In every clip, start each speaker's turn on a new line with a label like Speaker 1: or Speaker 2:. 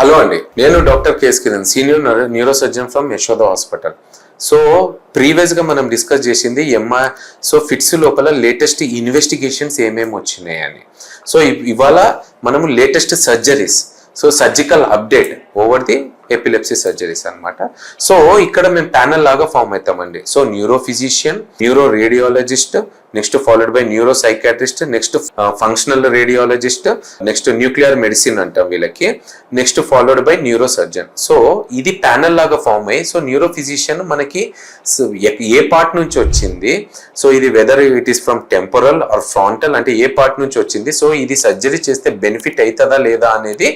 Speaker 1: Hello అండి, నేను doctor KS Kiran, senior neuro surgeon from Yashoda hospital. So ప్రీవియస్గా మనం డిస్కస్ చేసింది సో ఫిట్స్ లోపల లేటెస్ట్ ఇన్వెస్టిగేషన్స్ ఏమేమి వచ్చినాయి అని. సో ఇవాళ మనము latest surgeries, so surgical update over the epilepsy surgeries అనమాట. సో ఇక్కడ మేము ప్యానల్ లాగా ఫామ్ అవుతామండి. So neuro physician, neuro radiologist, next followed by neuro psychiatrist, next functional radiologist, next nuclear medicine అంటాం వీళ్ళకి, next followed by neuro surgeon. So ఇది panel లాగా form అయ్యి, సో న్యూరో ఫిజిషియన్ మనకి ఏ పార్ట్ నుంచి వచ్చింది, సో ఇది whether it is from temporal or frontal, అంటే ఏ పార్ట్ నుంచి వచ్చింది, సో ఇది సర్జరీ చేస్తే బెనిఫిట్ అవుతుందా లేదా అనేది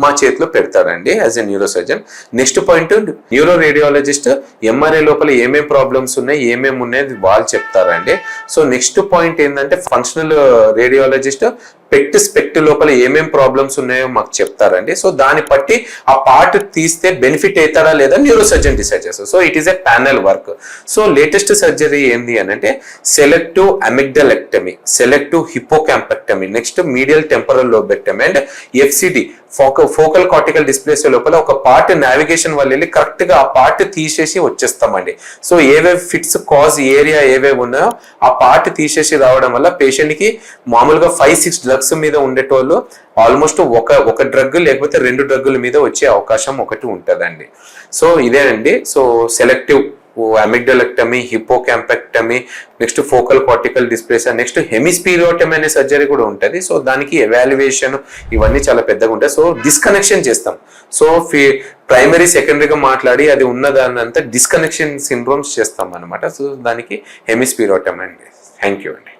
Speaker 1: మా చేతిలో పెడతారండి as a neuro surgeon. Next point neuro radiologist MRI లోపల ఏమేమి ప్రాబ్లమ్స్ ఉన్నాయి, ఏమేమి ఉన్నాయి వాళ్ళు చెప్తారండి. సో నెక్స్ట్ పాయింట్ ఏంటంటే ఫంక్షనల్ రేడియాలజిస్ట్ స్పెక్ట్ లోపల ఏమేం ప్రాబ్లమ్స్ ఉన్నాయో మాకు చెప్తారండి. సో దాన్ని బట్టి ఆ పార్ట్ తీస్తే బెనిఫిట్ అవుతారా లేదా న్యూరో సర్జన్ డిసైడ్ చేస్తారు. So it is a panel work. So latest surgery ఏంది అని అంటే selective amygdalectomy, selective hippocampectomy, next medial temporal lobectomy and FCD focal cortical dysplasia లోపల ఒక పార్ట్ నావిగేషన్ వల్ల వెళ్ళి కరెక్ట్ గా ఆ పార్ట్ తీసేసి వచ్చేస్తామండి. సో ఏవేవి ఫిట్స్ కాజ్ ఏరియా ఏవేవి ఉన్నాయో ఆ పార్ట్ తీసేసి రావడం వల్ల పేషెంట్ కి మామూలుగా 5-6 డ్రగ్స్ మీద ఉండేటోళ్ళు ఆల్మోస్ట్ ఒక డ్రగ్ లేకపోతే 2 డ్రగ్గుల మీద వచ్చే అవకాశం ఒకటి ఉంటుందండి. సో ఇదేనండి. So selective amygdalectomy, hippocampectomy, next focal cortical dysplasia, next hemispherotomy అనే సర్జరీ కూడా ఉంటుంది. సో దానికి ఎవాల్యుయేషన్ ఇవన్నీ చాలా పెద్దగా ఉంటాయి. సో డిస్కనెక్షన్ చేస్తాం. సో ప్రైమరీ సెకండరీగా మాట్లాడి అది ఉన్నదాన్ని అంతా డిస్కనెక్షన్ సిండ్రోమ్స్ చేస్తాం అనమాట. సో దానికి హెమిస్పీరియోటమీ అండి. థ్యాంక్ యూ అండి.